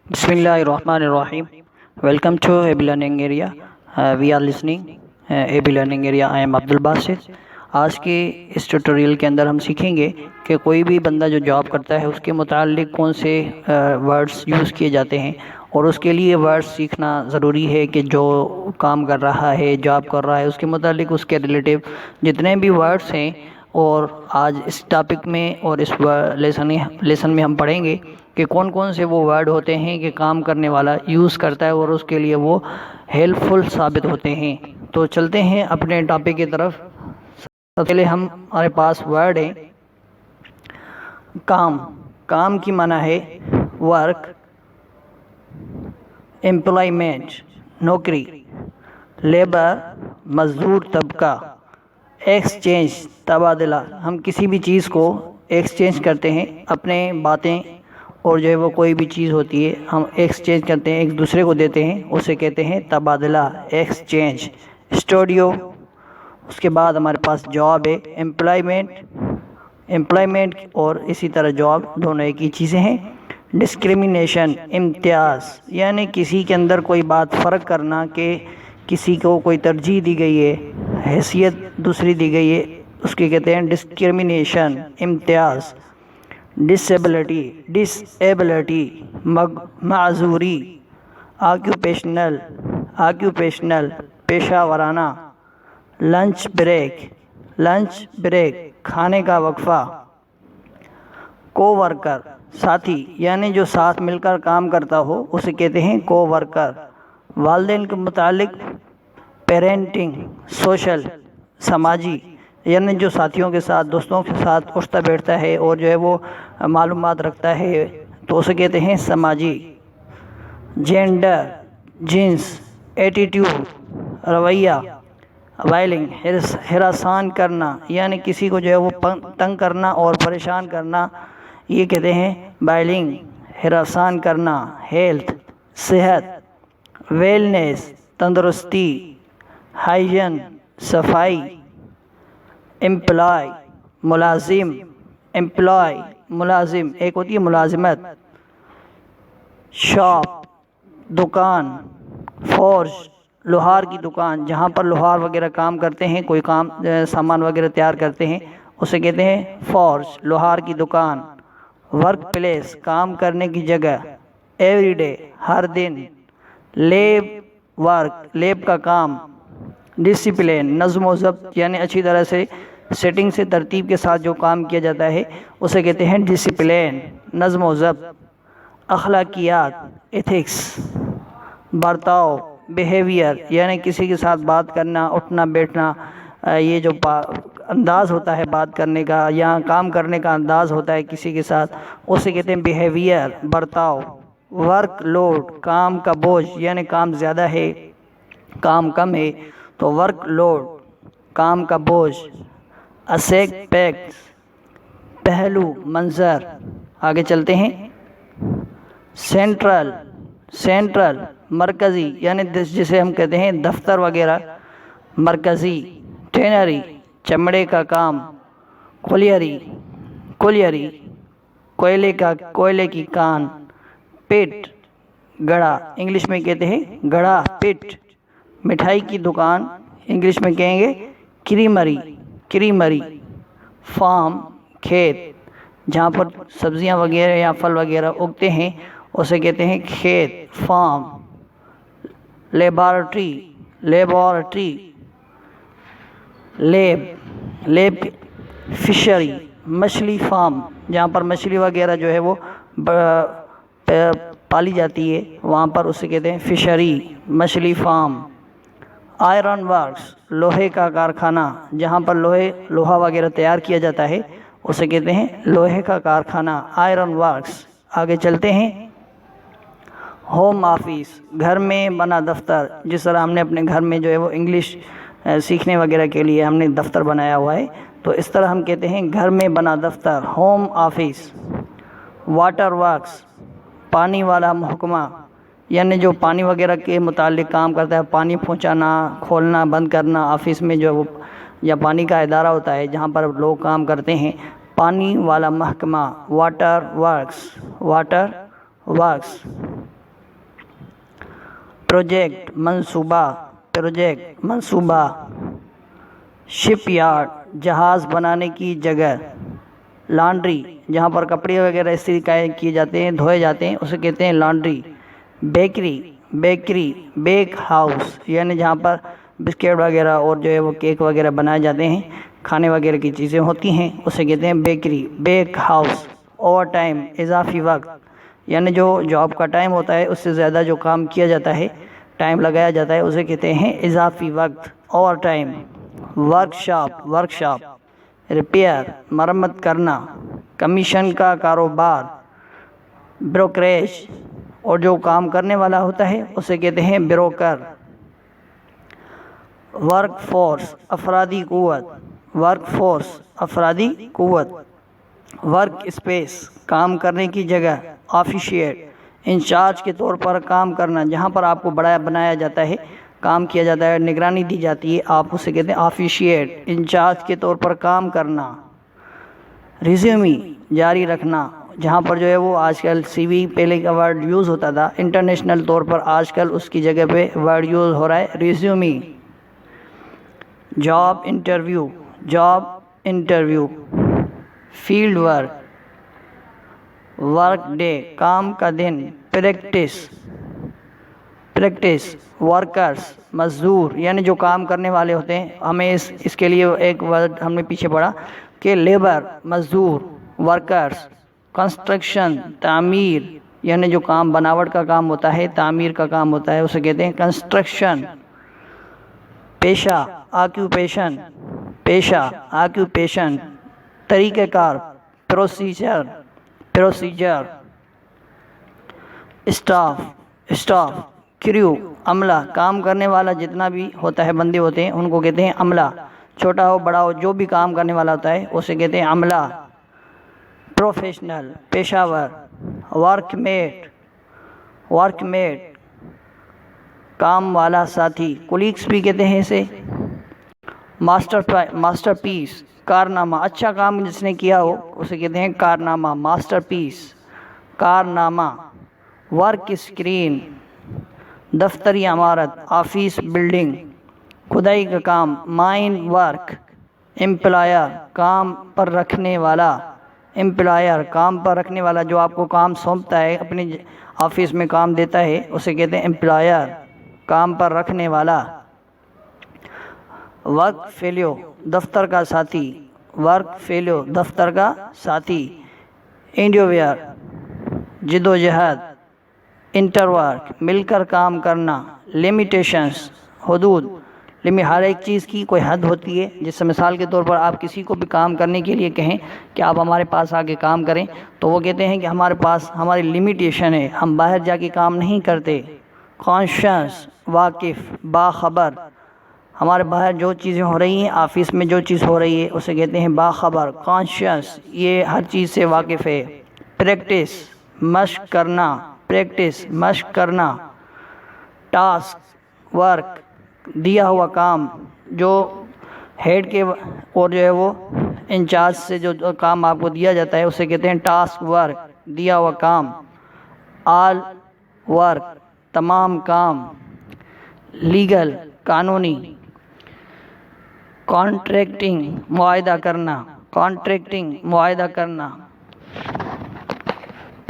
Bismillahirrahmanirrahim. Welcome to AB Learning Area. We are listening AB Learning Area. I am Abdul Basit. आज के इस tutorial के अंदर हम सीखेंगे कि कोई भी बंदा जो जॉब करता है उसके मुतालिक कौन से वर्ड्स यूज़ किए जाते हैं, और उसके लिए वर्ड्स सीखना ज़रूरी है कि जो काम कर रहा है, जॉब कर रहा है, उसके मुतालिक उसके रिलेटिव जितने भी वर्ड्स हैं, और आज इस टॉपिक में और इस लेसन में हम पढ़ेंगे कि कौन कौन से वो वर्ड होते हैं कि काम करने वाला यूज़ करता है और उसके लिए वो हेल्पफुल साबित होते हैं। तो चलते हैं अपने टॉपिक की तरफ। सबसे पहले हमारे पास वर्ड है काम। काम की माना है वर्क, एम्प्लॉयमेंट नौकरी, लेबर मजदूर तबका, एक्सचेंज तबादला। हम किसी भी चीज़ को एक्सचेंज करते हैं, अपने बातें और जो है वो कोई भी चीज़ होती है हम एक्सचेंज करते हैं, एक दूसरे को देते हैं, उसे कहते हैं तबादला, एक्सचेंज। स्टूडियो, उसके बाद हमारे पास जॉब है एम्प्लॉयमेंट और इसी तरह जॉब, दोनों एक ही चीज़ें हैं। डिस्क्रिमिनेशन इम्तियाज़, यानी किसी के अंदर कोई बात फ़र्क करना कि किसी को कोई तरजीह दी गई है, हैसियत दूसरी दी गई है, उसके कहते हैं डिस्क्रिमिनेशन इम्तियाज़। डिसेबिलिटी माजूरी। ऑक्यूपेशनल पेशा वराना। लंच ब्रेक खाने का वक्फ़ा। कोवर्कर साथी, यानी जो साथ मिलकर काम करता हो उसे कहते हैं कोवर्कर। वालिदैन के मुतालिक पेरेंटिंग सोशल समाजी, यानी जो साथियों के साथ, दोस्तों के साथ उठता बैठता है और जो है वो मालूमात रखता है तो उसे कहते हैं समाजी। जेंडर जिन्स, एटीट्यूड रवैया। वायलिंग हिरासान करना, यानी किसी को जो है वो तंग करना और परेशान करना, ये कहते हैं बाइलिंग, हिरासान करना। हेल्थ सेहत। वेलनेस तंदुरुस्ती। हाइजीन सफाई। एम्प्लॉय मुलाजिम एक होती है मुलाजिमत। शॉप दुकान। फोर्ज लोहार की दुकान, जहाँ पर लोहार वगैरह काम करते हैं, कोई काम सामान वगैरह तैयार करते हैं, उसे कहते हैं फोर्ज, लोहार की दुकान। वर्क प्लेस काम करने की जगह। एवरीडे हर दिन। लेब का काम। डिसिप्लिन नज़्म व ज़ब्त, यानी अच्छी तरह से सेटिंग से तरतीब के साथ जो काम किया जाता है उसे कहते हैं डिसिप्लिन, नज़्म व ज़ब्त। अखलाकियात एथिक्स बर्ताव। बिहेवियर, यानी किसी के साथ बात करना, उठना बैठना, ये जो अंदाज़ होता है बात करने का या काम करने का अंदाज़ होता है किसी के साथ, उसे कहते हैं बिहेवियर, बर्ताव। वर्क लोड काम का बोझ, यानी काम ज़्यादा है, काम कम है तो वर्क लोड काम का बोझ। एस्पेक्ट पहलू, मंजर। आगे चलते हैं। सेंट्रल मरकज़ी, यानी जिसे हम कहते हैं दफ्तर वगैरह, मरकज़ी। टेनरी चमड़े का काम। कोलियरी कोयले की कान। पिट गड़ा, इंग्लिश में कहते हैं गड़ा, पिट। मिठाई की दुकान, इंग्लिश में कहेंगे क्रीमरी। फार्म खेत, जहाँ पर सब्जियाँ वगैरह या फल वगैरह उगते हैं उसे कहते हैं खेत, फार्म। लेबॉर्ट्री लेब फिशरी मछली फार्म, जहाँ पर मछली वगैरह जो है वो पाली जाती है, वहाँ पर उसे कहते हैं फिशरी, मछली फार्म। आयरन वर्क्स लोहे का कारखाना, जहाँ पर लोहा वगैरह तैयार किया जाता है उसे कहते हैं लोहे का कारखाना, आयरन वर्क्स। आगे चलते हैं। होम ऑफिस घर में बना दफ्तर, जिस तरह हमने अपने घर में जो है वो इंग्लिश सीखने वगैरह के लिए हमने दफ्तर बनाया हुआ है, तो इस तरह हम कहते हैं घर में बना दफ्तर, होम ऑफिस। वाटर वर्क्स पानी वाला महकमा, यानी जो पानी वगैरह के मुतालिक काम करता है, पानी पहुंचाना, खोलना, बंद करना, ऑफिस में जो वो या पानी का इदारा होता है जहाँ पर लोग काम करते हैं, पानी वाला महकमा। वाटर वर्क्स प्रोजेक्ट मंसूबा, प्रोजेक्ट मंसूबा। शिप यार्ड जहाज़ बनाने की जगह। लॉन्ड्री जहाँ पर कपड़े वगैरह इस्त्री किए जाते हैं, धोए जाते हैं, उसे कहते हैं laundry. Bakery, bakery bake house यानी जहाँ पर बिस्किट वगैरह और जो है वो केक वगैरह बनाए जाते हैं, खाने वगैरह की चीज़ें होती हैं, उसे कहते हैं bakery, bake house. Over time इजाफी वक्त यानी जो जॉब का टाइम होता है उससे ज़्यादा जो काम किया जाता है, टाइम लगाया जाता है, उसे कहते हैं इजाफी वक्त, over time. Workshop, workshop repair मरम्मत करना। कमीशन का कारोबार, ब्रोकरेज और जो काम करने वाला होता है उसे कहते हैं ब्रोकर। वर्क फोर्स अफरादी क़ुव्वत, वर्क फोर्स अफरादी क़ुव्वत। वर्क स्पेस काम करने की जगह। ऑफिशिएट इंचार्ज के तौर पर काम करना, जहाँ पर आपको बनाया जाता है, काम किया जाता है, निगरानी दी जाती है, आप उसे कहते हैं ऑफिशिएट, इंचार्ज के तौर पर काम करना। रिज्यूमी जारी रखना, जहाँ पर जो है वो आजकल सीवी पहले का वर्ड यूज़ होता था, इंटरनेशनल तौर पर आजकल उसकी जगह पे वर्ड यूज़ हो रहा है resume. Job interview, job interview. Field work, work day काम का दिन। प्रैक्टिस, प्रैक्टिस वर्कर्स मजदूर यानी जो काम करने वाले होते हैं। हमें इसके लिए एक वर्ड हमने पीछे पढ़ा कि लेबर मजदूर, वर्कर्स। कंस्ट्रक्शन तामीर यानी जो काम बनावट का काम होता है, तामीर का काम होता है, उसे कहते हैं कंस्ट्रक्शन। पेशा ऑक्यूपेशन, पेशा ऑक्यूपेशन। तरीक़ेकार procedure, procedure. Staff, staff crew अमला, काम करने वाला जितना भी होता है, बंदे होते हैं, उनको कहते हैं अमला। छोटा हो बड़ा हो जो भी काम करने वाला होता है उसे कहते हैं अमला। प्रोफेशनल पेशावर। वर्कमेट, वर्कमेट काम वाला साथी, कुलीग्स भी कहते हैं इसे। मास्टरपीस कारनामा, अच्छा काम जिसने किया हो उसे कहते हैं कारनामा, मास्टरपीस, कारनामा। वर्क स्क्रीन दफ्तरी इमारत, ऑफिस बिल्डिंग। खुदाई का काम माइन वर्क। एम्प्लॉयर काम पर रखने वाला, एम्प्लॉयर काम पर रखने वाला, जो आपको काम सौंपता है, अपने ऑफिस में काम देता है, उसे कहते हैं एम्प्लॉयर, काम पर रखने वाला। वर्क फेलियो दफ्तर का साथी, वर्क फेलियो दफ्तर का साथी। इंडियोवेयर जिदोजहद। इंटरवर्क मिलकर काम करना। लिमिटेशंस हदूद, हर एक चीज़ की कोई हद होती है। जैसे मिसाल के तौर पर आप किसी को भी काम करने के लिए कहें कि आप हमारे पास आके काम करें, तो वो कहते हैं कि हमारे पास हमारी लिमिटेशन है, हम बाहर जाके काम नहीं करते। कॉन्शियस वाकिफ़ बाखबर, हमारे बाहर जो चीज़ें हो रही हैं, ऑफिस में जो चीज़ हो रही है उसे कहते हैं बाखबर, कॉन्शियस, ये हर चीज़ से वाकिफ़ है। प्रैक्टिस मश्क करना, प्रैक्टिस मश्क करना। टास्क वर्क दिया हुआ काम, जो हेड के और जो है वो इंचार्ज से जो काम आपको दिया जाता है उसे कहते हैं टास्क वर्क, दिया हुआ काम। ऑल वर्क तमाम काम। लीगल कानूनी। कॉन्ट्रैक्टिंग मुआहदा करना, कॉन्ट्रैक्टिंग मुआहदा करना।